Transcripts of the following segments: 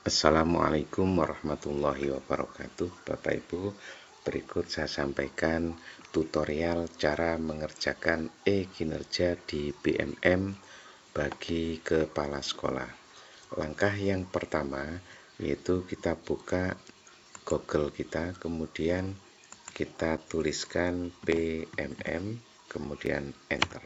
Assalamualaikum warahmatullahi wabarakatuh. Bapak Ibu, berikut saya sampaikan tutorial cara mengerjakan e-kinerja di BMM bagi kepala sekolah. Langkah yang pertama yaitu kita buka Google kita, kemudian kita tuliskan BMM, kemudian enter.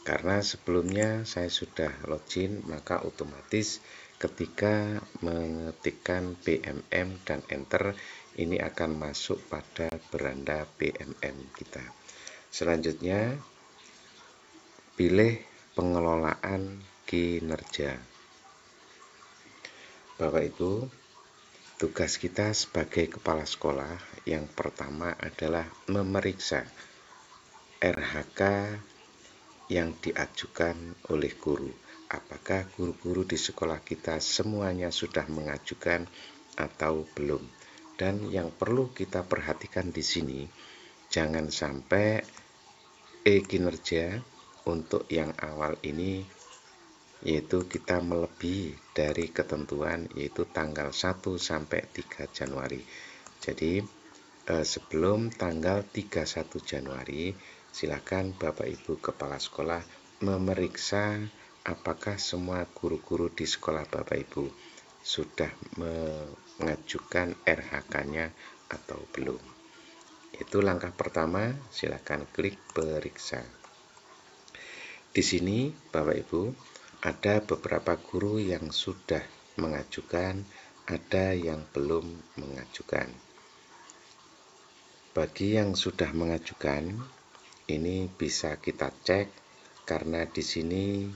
Karena sebelumnya saya sudah login, maka otomatis ketika mengetikkan BMM dan enter, ini akan masuk pada beranda BMM kita. Selanjutnya, pilih pengelolaan kinerja. Bapak Ibu, tugas kita sebagai kepala sekolah yang pertama adalah memeriksa RHK yang diajukan oleh guru. Apakah guru-guru di sekolah kita semuanya sudah mengajukan atau belum? Dan yang perlu kita perhatikan di sini, jangan sampai e-kinerja untuk yang awal ini yaitu kita melebihi dari ketentuan, yaitu tanggal 1 sampai 3 Januari. Jadi sebelum tanggal 31 Januari, silakan Bapak Ibu Kepala Sekolah memeriksa apakah semua guru-guru di sekolah Bapak Ibu sudah mengajukan RHK-nya atau belum. Itu langkah pertama, silakan klik periksa. Di sini Bapak Ibu ada beberapa guru yang sudah mengajukan, ada yang belum mengajukan. Bagi yang sudah mengajukan, ini bisa kita cek karena di sini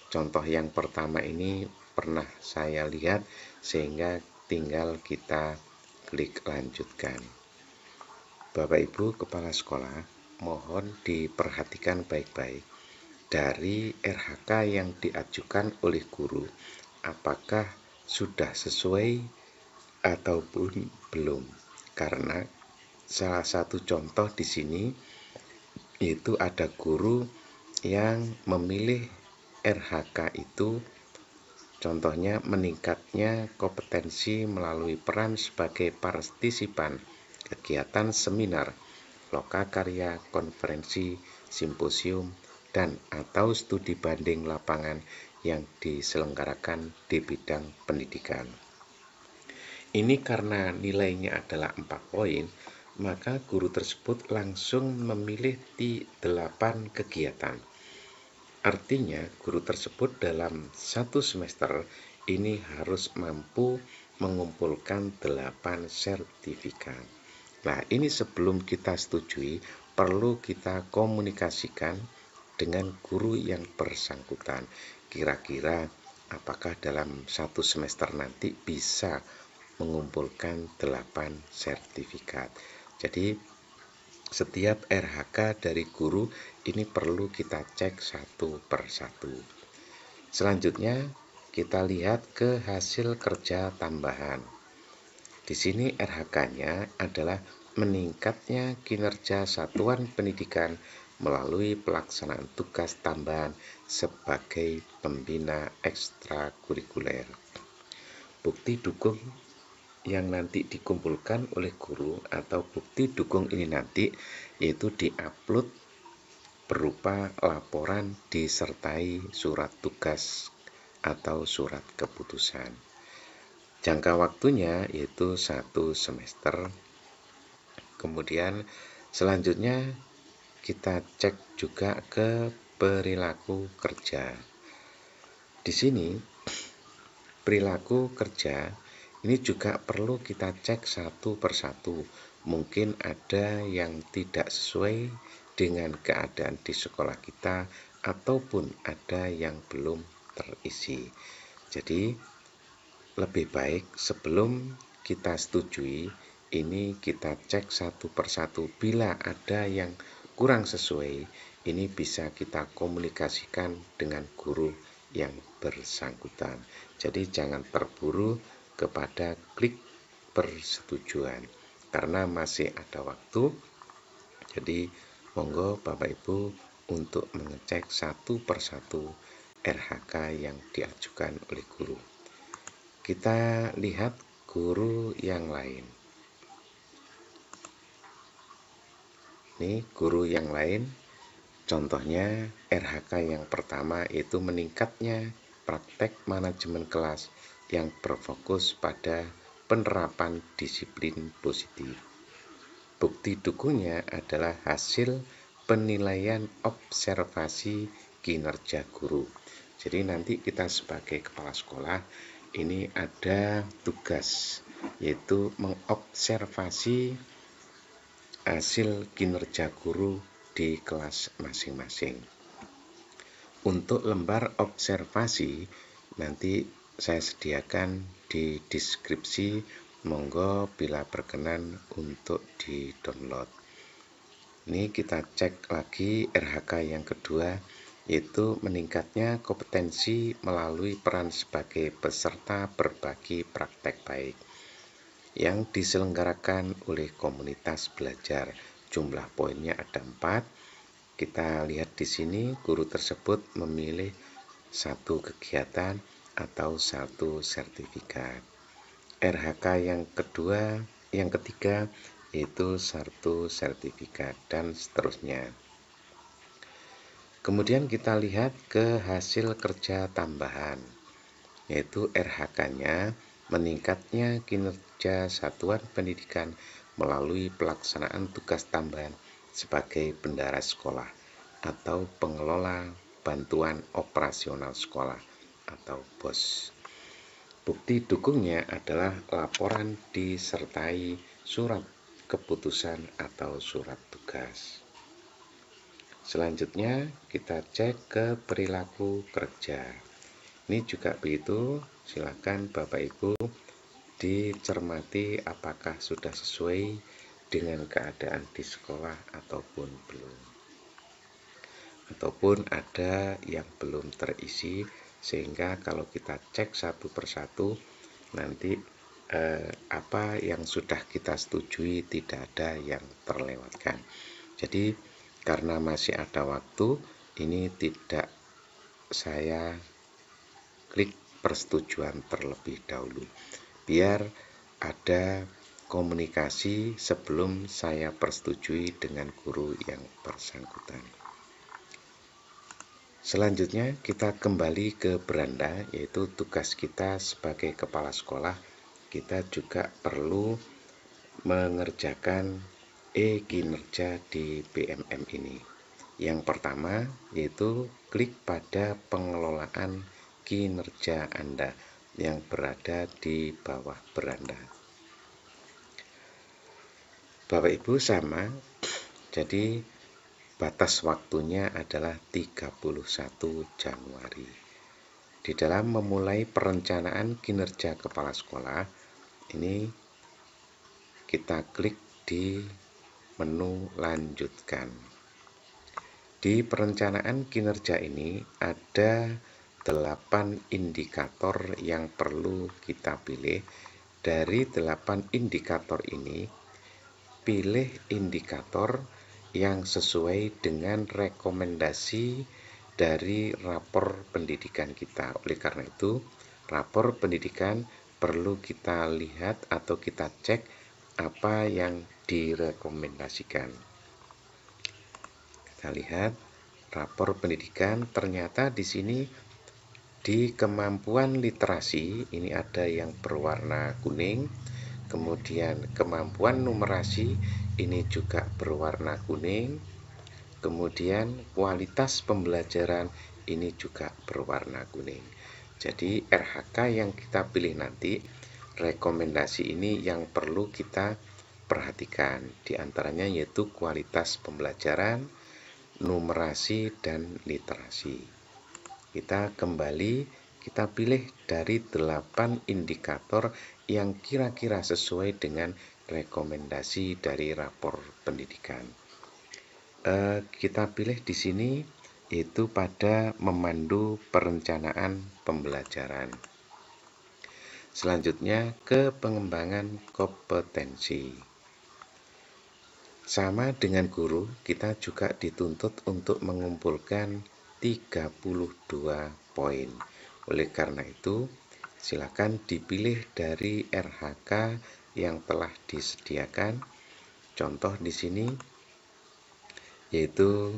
contoh yang pertama ini pernah saya lihat, sehingga tinggal kita klik lanjutkan. Bapak Ibu Kepala Sekolah, mohon diperhatikan baik-baik dari RHK yang diajukan oleh guru, apakah sudah sesuai ataupun belum. Karena salah satu contoh di sini yaitu ada guru yang memilih RHK itu, contohnya meningkatnya kompetensi melalui peran sebagai partisipan kegiatan seminar, lokakarya, konferensi, simposium, dan atau studi banding lapangan yang diselenggarakan di bidang pendidikan. Ini karena nilainya adalah 4 poin, maka guru tersebut langsung memilih di 8 kegiatan. Artinya guru tersebut dalam 1 semester ini harus mampu mengumpulkan 8 sertifikat. Nah, ini sebelum kita setujui, perlu kita komunikasikan dengan guru yang bersangkutan. Kira-kira apakah dalam 1 semester nanti bisa mengumpulkan 8 sertifikat. Jadi setiap RHK dari guru ini perlu kita cek satu per satu. Selanjutnya kita lihat ke hasil kerja tambahan. Di sini RHK-nya adalah meningkatnya kinerja satuan pendidikan melalui pelaksanaan tugas tambahan sebagai pembina ekstrakurikuler. Bukti dukung yang nanti dikumpulkan oleh guru atau bukti dukung ini nanti yaitu diupload berupa laporan disertai surat tugas atau surat keputusan. Jangka waktunya yaitu 1 semester. Kemudian selanjutnya kita cek juga ke perilaku kerja. Di sini perilaku kerja ini juga perlu kita cek satu per satu. Mungkin ada yang tidak sesuai dengan keadaan di sekolah kita ataupun ada yang belum terisi. Jadi lebih baik sebelum kita setujui, ini kita cek satu per satu. Bila ada yang kurang sesuai, ini bisa kita komunikasikan dengan guru yang bersangkutan. Jadi jangan terburu kepada klik persetujuan karena masih ada waktu. Jadi monggo Bapak Ibu untuk mengecek satu per satu RHK yang diajukan oleh guru. kita lihat guru yang lain. Ini guru yang lain, contohnya RHK yang pertama itu meningkatnya praktek manajemen kelas yang berfokus pada penerapan disiplin positif. Bukti dukungnya adalah hasil penilaian observasi kinerja guru. Jadi nanti kita sebagai kepala sekolah ini ada tugas, yaitu mengobservasi hasil kinerja guru di kelas masing-masing. Untuk lembar observasi nanti saya sediakan di deskripsi, monggo bila berkenan untuk di-download. Ini kita cek lagi RHK yang kedua, yaitu meningkatnya kompetensi melalui peran sebagai peserta berbagi praktek baik yang diselenggarakan oleh komunitas belajar. Jumlah poinnya ada 4. Kita lihat di sini guru tersebut memilih satu kegiatan atau satu sertifikat. RHK yang ketiga yaitu satu sertifikat dan seterusnya. Kemudian kita lihat ke hasil kerja tambahan, yaitu RHK-nya meningkatnya kinerja satuan pendidikan melalui pelaksanaan tugas tambahan sebagai bendahara sekolah atau pengelola bantuan operasional sekolah atau BOS. Bukti dukungnya adalah laporan disertai surat keputusan atau surat tugas. Selanjutnya kita cek ke perilaku kerja. Ini juga begitu, silakan Bapak Ibu dicermati apakah sudah sesuai dengan keadaan di sekolah ataupun belum. Ataupun ada yang belum terisi, sehingga kalau kita cek satu persatu nanti apa yang sudah kita setujui tidak ada yang terlewatkan. Jadi karena masih ada waktu, ini tidak saya klik persetujuan terlebih dahulu, biar ada komunikasi sebelum saya persetujui dengan guru yang bersangkutan. Selanjutnya kita kembali ke beranda, yaitu tugas kita sebagai kepala sekolah. Kita juga perlu mengerjakan kinerja di BMM ini. Yang pertama yaitu klik pada pengelolaan kinerja Anda yang berada di bawah beranda. Bapak Ibu sama, jadi batas waktunya adalah 31 Januari. Di dalam memulai perencanaan kinerja kepala sekolah, ini kita klik di menu lanjutkan. Di perencanaan kinerja ini ada 8 indikator yang perlu kita pilih. Dari 8 indikator ini, pilih indikator yang sesuai dengan rekomendasi dari rapor pendidikan kita. Oleh karena itu, rapor pendidikan perlu kita lihat atau kita cek apa yang direkomendasikan. Kita lihat rapor pendidikan, ternyata di sini di kemampuan literasi ini ada yang berwarna kuning, kemudian kemampuan numerasi ini juga berwarna kuning, kemudian kualitas pembelajaran ini juga berwarna kuning. Jadi RHK yang kita pilih nanti, rekomendasi ini yang perlu kita perhatikan, diantaranya yaitu kualitas pembelajaran, numerasi, dan literasi. Kita kembali, kita pilih dari 8 indikator yang kira-kira sesuai dengan rekomendasi dari rapor pendidikan. Kita pilih di sini yaitu pada memandu perencanaan pembelajaran. Selanjutnya ke pengembangan kompetensi. Sama dengan guru, kita juga dituntut untuk mengumpulkan 32 poin. Oleh karena itu, silakan dipilih dari RHK yang telah disediakan. Contoh di sini yaitu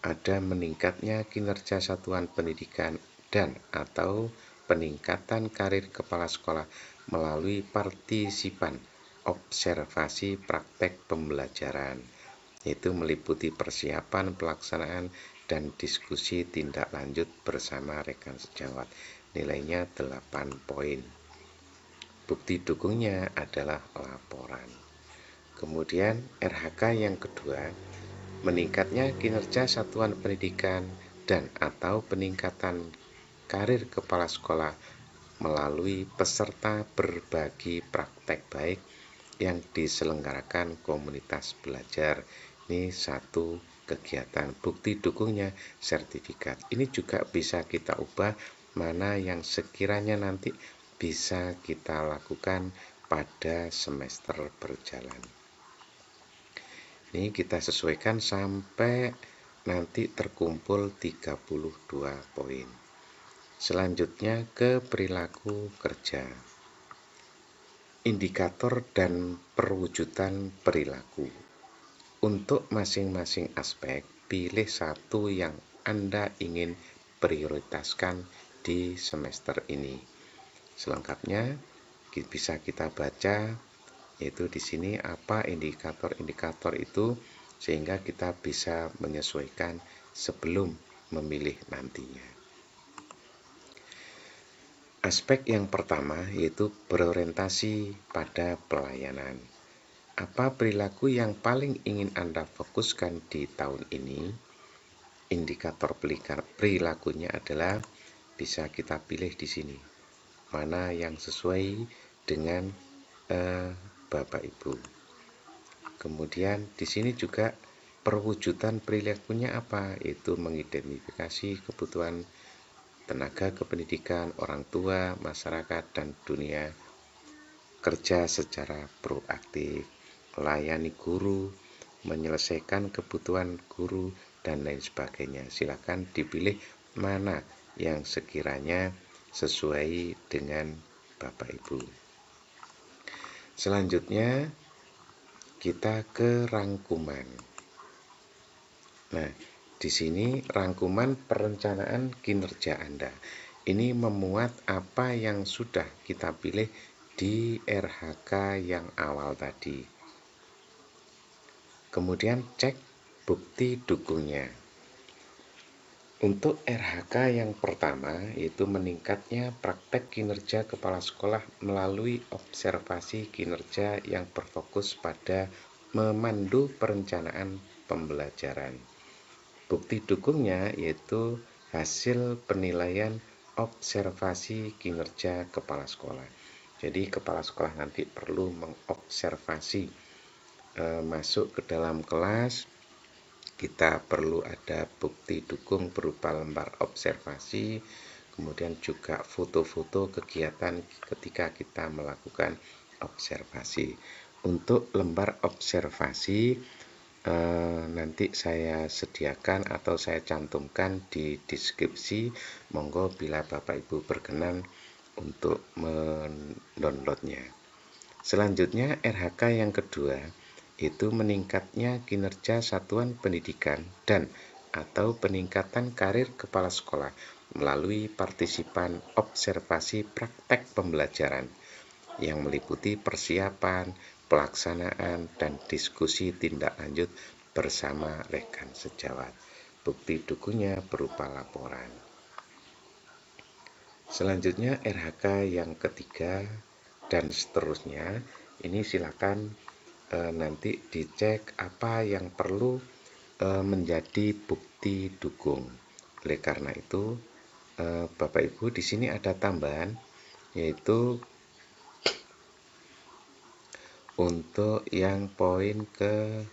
ada meningkatnya kinerja satuan pendidikan dan atau peningkatan karir kepala sekolah melalui partisipan observasi praktek pembelajaran, yaitu meliputi persiapan, pelaksanaan, dan diskusi tindak lanjut bersama rekan sejawat. Nilainya 8 poin. Bukti dukungnya adalah laporan. Kemudian RHK yang kedua, meningkatnya kinerja satuan pendidikan dan atau peningkatan karir kepala sekolah melalui peserta berbagi praktek baik yang diselenggarakan komunitas belajar. Ini satu kegiatan. Bukti dukungnya sertifikat. Ini juga bisa kita ubah mana yang sekiranya nanti bisa kita lakukan pada semester berjalan. Ini kita sesuaikan sampai nanti terkumpul 32 poin. Selanjutnya ke perilaku kerja. Indikator dan perwujudan perilaku. Untuk masing-masing aspek, pilih satu yang Anda ingin prioritaskan di semester ini. Selengkapnya bisa kita baca, yaitu di sini apa indikator-indikator itu, sehingga kita bisa menyesuaikan sebelum memilih nantinya. Aspek yang pertama yaitu berorientasi pada pelayanan. Apa perilaku yang paling ingin Anda fokuskan di tahun ini? Indikator perilakunya adalah bisa kita pilih di sini. Mana yang sesuai dengan Bapak Ibu. Kemudian di sini juga perwujudan perilakunya apa? Yaitu mengidentifikasi kebutuhan tenaga kependidikan, orang tua, masyarakat, dan dunia kerja secara proaktif, melayani guru, menyelesaikan kebutuhan guru, dan lain sebagainya. Silakan dipilih mana yang sekiranya sesuai dengan Bapak Ibu. Selanjutnya kita ke rangkuman. Nah, di sini rangkuman perencanaan kinerja Anda. Ini memuat apa yang sudah kita pilih di RHK yang awal tadi. Kemudian cek bukti dukungnya. Untuk RHK yang pertama, yaitu meningkatnya praktek kinerja kepala sekolah melalui observasi kinerja yang berfokus pada memandu perencanaan pembelajaran. Bukti dukungnya yaitu hasil penilaian observasi kinerja kepala sekolah. Jadi kepala sekolah nanti perlu mengobservasi masuk ke dalam kelas. Kita perlu ada bukti dukung berupa lembar observasi, kemudian juga foto-foto kegiatan ketika kita melakukan observasi. Untuk lembar observasi nanti saya sediakan atau saya cantumkan di deskripsi. Monggo bila Bapak Ibu berkenan untuk mendownloadnya. Selanjutnya RHK yang kedua itu meningkatnya kinerja satuan pendidikan dan atau peningkatan karir kepala sekolah melalui partisipan observasi praktek pembelajaran yang meliputi persiapan, pelaksanaan, dan diskusi tindak lanjut bersama rekan sejawat. Bukti dukungnya berupa laporan. Selanjutnya RHK yang ketiga dan seterusnya. Ini silakan nanti dicek apa yang perlu menjadi bukti dukung. Oleh karena itu, Bapak Ibu di sini ada tambahan, yaitu untuk yang poin ke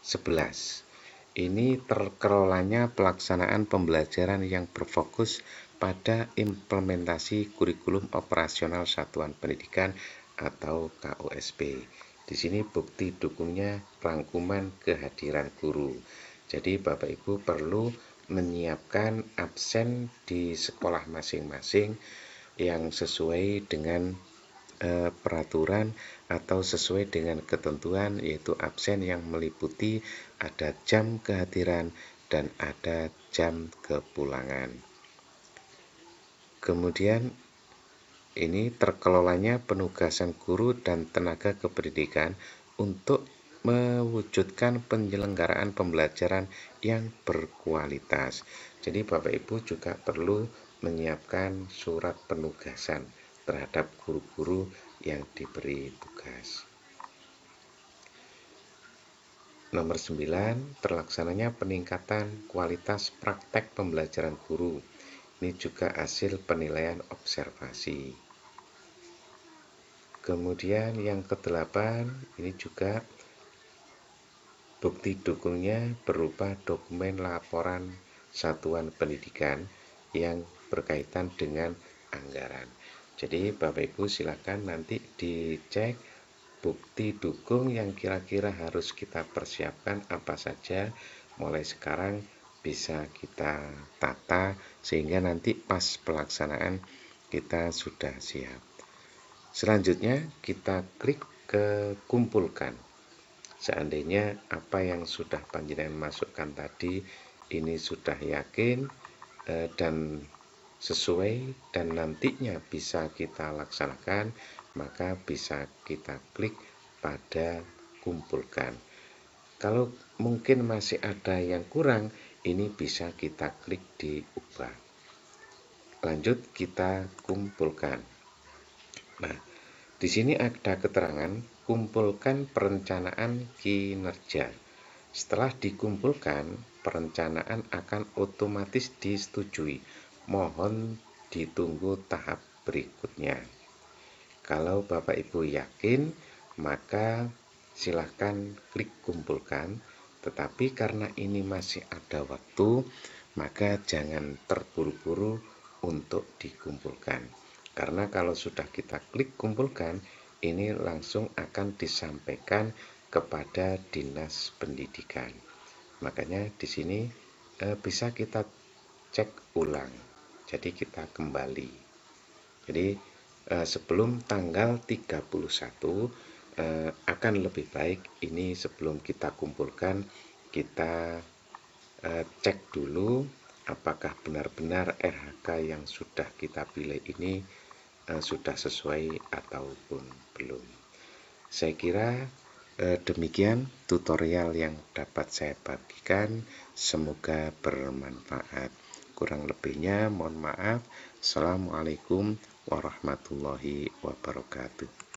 11. Ini terkelolanya pelaksanaan pembelajaran yang berfokus pada implementasi kurikulum operasional satuan pendidikan atau KOSP. Di sini bukti dukungnya rangkuman kehadiran guru. Jadi Bapak Ibu perlu menyiapkan absen di sekolah masing-masing yang sesuai dengan peraturan atau sesuai dengan ketentuan, yaitu absen yang meliputi ada jam kehadiran dan ada jam kepulangan. Kemudian ini terkelolanya penugasan guru dan tenaga kependidikan untuk mewujudkan penyelenggaraan pembelajaran yang berkualitas. Jadi Bapak Ibu juga perlu menyiapkan surat penugasan terhadap guru-guru yang diberi tugas. Nomor 9, terlaksananya peningkatan kualitas praktek pembelajaran guru. Ini juga hasil penilaian observasi. Kemudian yang ke-8, ini juga bukti dukungnya berupa dokumen laporan satuan pendidikan yang berkaitan dengan anggaran. Jadi Bapak Ibu silakan nanti dicek bukti dukung yang kira-kira harus kita persiapkan apa saja. Mulai sekarang bisa kita tata sehingga nanti pas pelaksanaan kita sudah siap. Selanjutnya kita klik ke kumpulkan. Seandainya apa yang sudah panjenengan masukkan tadi ini sudah yakin dan sesuai dan nantinya bisa kita laksanakan, maka bisa kita klik pada kumpulkan. Kalau mungkin masih ada yang kurang, ini bisa kita klik di ubah. Lanjut kita kumpulkan. Nah, di sini ada keterangan kumpulkan perencanaan kinerja. Setelah dikumpulkan, perencanaan akan otomatis disetujui. Mohon ditunggu tahap berikutnya. Kalau Bapak Ibu yakin, maka silahkan klik kumpulkan. Tetapi karena ini masih ada waktu, maka jangan terburu-buru untuk dikumpulkan. Karena kalau sudah kita klik kumpulkan, ini langsung akan disampaikan kepada Dinas Pendidikan. Makanya di sini bisa kita cek ulang. Jadi kita kembali. Jadi sebelum tanggal 31 akan lebih baik ini sebelum kita kumpulkan kita cek dulu apakah benar-benar RHK yang sudah kita pilih ini sudah sesuai ataupun belum. Saya kira demikian tutorial yang dapat saya bagikan, semoga bermanfaat. Kurang lebihnya mohon maaf. Assalamualaikum warahmatullahi wabarakatuh.